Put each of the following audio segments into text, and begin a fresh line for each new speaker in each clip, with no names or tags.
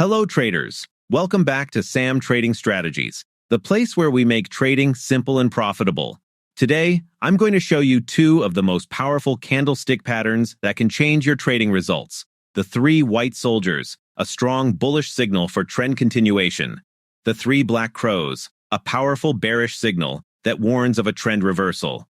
Hello traders, welcome back to Sam Trading Strategies, the place where we make trading simple and profitable. Today, I'm going to show you two of the most powerful candlestick patterns that can change your trading results. The three white soldiers, a strong bullish signal for trend continuation. The three black crows, a powerful bearish signal that warns of a trend reversal.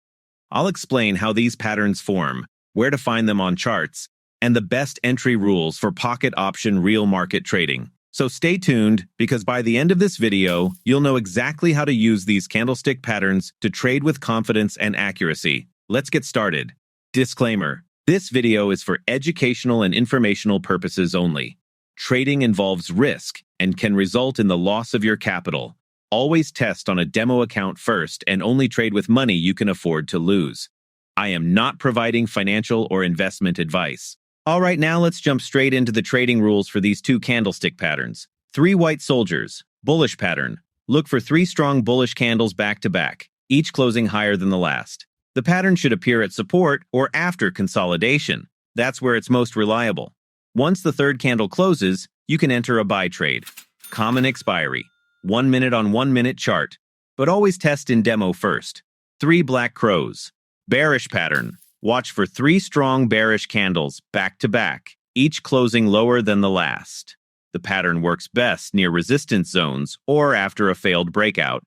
I'll explain how these patterns form, where to find them on charts, and the best entry rules for pocket option real market trading. So stay tuned, because by the end of this video, you'll know exactly how to use these candlestick patterns to trade with confidence and accuracy. Let's get started. Disclaimer: this video is for educational and informational purposes only. Trading involves risk and can result in the loss of your capital. Always test on a demo account first and only trade with money you can afford to lose. I am not providing financial or investment advice. All right, now let's jump straight into the trading rules for these two candlestick patterns. Three white soldiers, bullish pattern. Look for three strong bullish candles back to back, each closing higher than the last. The pattern should appear at support or after consolidation. That's where it's most reliable. Once the third candle closes, you can enter a buy trade. Common expiry: 1 minute on 1 minute chart, but always test in demo first. Three black crows, bearish pattern. Watch for three strong bearish candles back to back, each closing lower than the last. The pattern works best near resistance zones or after a failed breakout.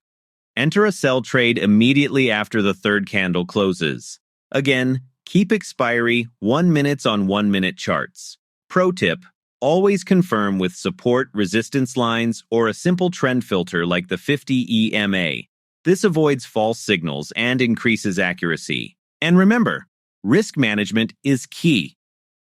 Enter a sell trade immediately after the third candle closes. Again, keep expiry 1 minute on 1 minute charts. Pro tip: always confirm with support resistance lines or a simple trend filter like the 50 EMA. This avoids false signals and increases accuracy. And remember, risk management is key.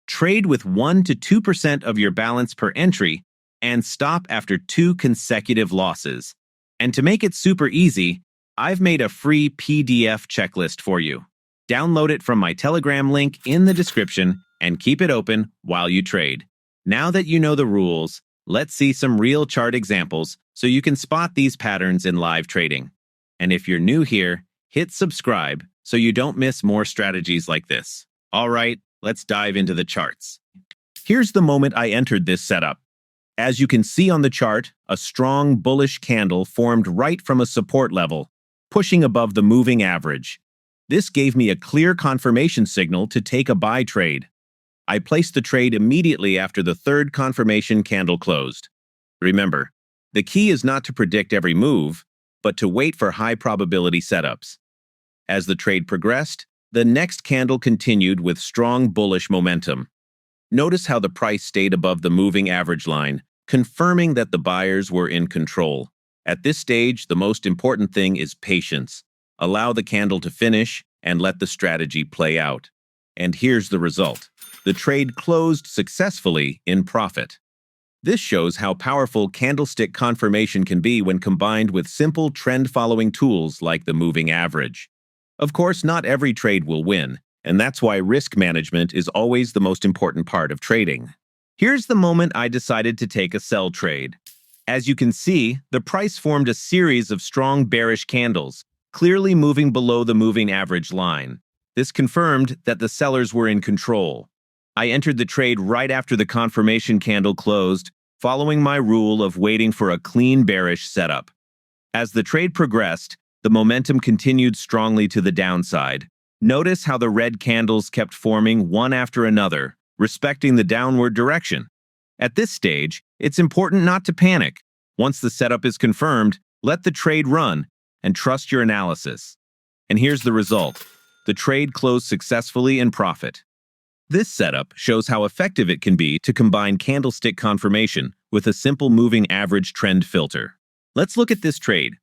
Trade with 1 to 2% of your balance per entry and stop after 2 consecutive losses. And to make it super easy, I've made a free PDF checklist for you. Download it from my Telegram link in the description and keep it open while you trade. Now that you know the rules, let's see some real chart examples so you can spot these patterns in live trading. And if you're new here, hit subscribe so you don't miss more strategies like this. All right, let's dive into the charts. Here's the moment I entered this setup. As you can see on the chart, a strong bullish candle formed right from a support level, pushing above the moving average. This gave me a clear confirmation signal to take a buy trade. I placed the trade immediately after the third confirmation candle closed. Remember, the key is not to predict every move, but to wait for high probability setups. As the trade progressed, the next candle continued with strong bullish momentum. Notice how the price stayed above the moving average line, confirming that the buyers were in control. At this stage, the most important thing is patience. Allow the candle to finish and let the strategy play out. And here's the result. The trade closed successfully in profit. This shows how powerful candlestick confirmation can be when combined with simple trend-following tools like the moving average. Of course, not every trade will win, and that's why risk management is always the most important part of trading. Here's the moment I decided to take a sell trade. As you can see, the price formed a series of strong bearish candles, clearly moving below the moving average line. This confirmed that the sellers were in control. I entered the trade right after the confirmation candle closed, following my rule of waiting for a clean bearish setup. As the trade progressed, the momentum continued strongly to the downside. Notice how the red candles kept forming one after another, respecting the downward direction. At this stage, it's important not to panic. Once the setup is confirmed, let the trade run and trust your analysis. And here's the result. The trade closed successfully in profit. This setup shows how effective it can be to combine candlestick confirmation with a simple moving average trend filter. Let's look at this trade.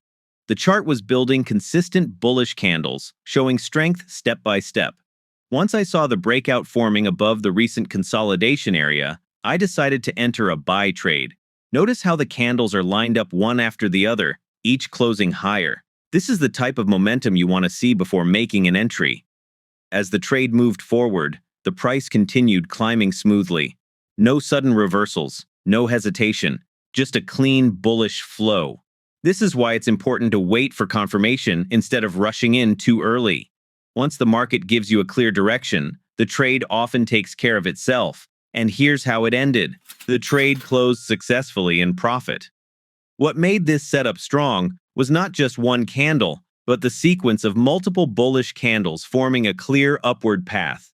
The chart was building consistent bullish candles, showing strength step by step. Once I saw the breakout forming above the recent consolidation area, I decided to enter a buy trade. Notice how the candles are lined up one after the other, each closing higher. This is the type of momentum you want to see before making an entry. As the trade moved forward, the price continued climbing smoothly. No sudden reversals, no hesitation, just a clean bullish flow. This is why it's important to wait for confirmation instead of rushing in too early. Once the market gives you a clear direction, the trade often takes care of itself, And here's how it ended. The trade closed successfully in profit. What made this setup strong was not just one candle, but the sequence of multiple bullish candles forming a clear upward path.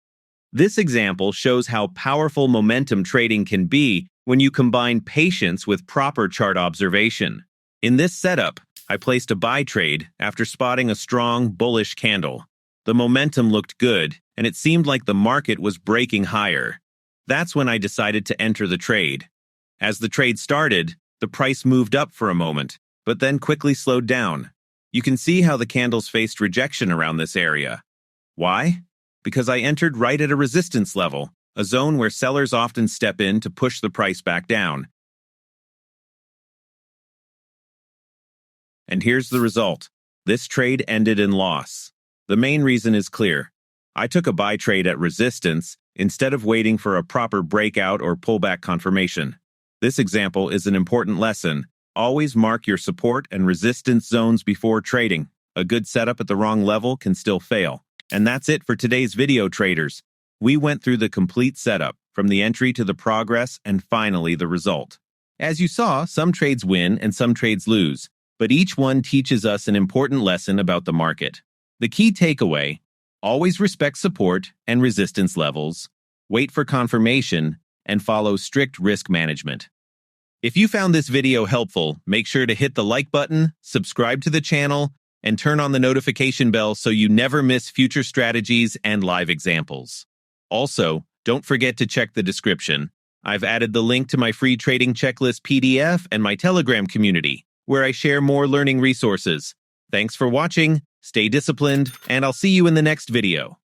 This example shows how powerful momentum trading can be when you combine patience with proper chart observation. In this setup, I placed a buy trade after spotting a strong bullish candle. The momentum looked good, and it seemed like the market was breaking higher. That's when I decided to enter the trade. As the trade started, the price moved up for a moment, but then quickly slowed down. You can see how the candles faced rejection around this area. Why? Because I entered right at a resistance level, a zone where sellers often step in to push the price back down. And here's the result. This trade ended in loss. The main reason is clear. I took a buy trade at resistance instead of waiting for a proper breakout or pullback confirmation. This example is an important lesson. Always mark your support and resistance zones before trading. A good setup at the wrong level can still fail. And that's it for today's video, traders. We went through the complete setup, from the entry to the progress and finally the result. As you saw, some trades win and some trades lose, but each one teaches us an important lesson about the market. The key takeaway: always respect support and resistance levels, wait for confirmation, and follow strict risk management. If you found this video helpful, make sure to hit the like button, subscribe to the channel, and turn on the notification bell so you never miss future strategies and live examples. Also, don't forget to check the description. I've added the link to my free trading checklist PDF and my Telegram community, where I share more learning resources. Thanks for watching, stay disciplined, and I'll see you in the next video.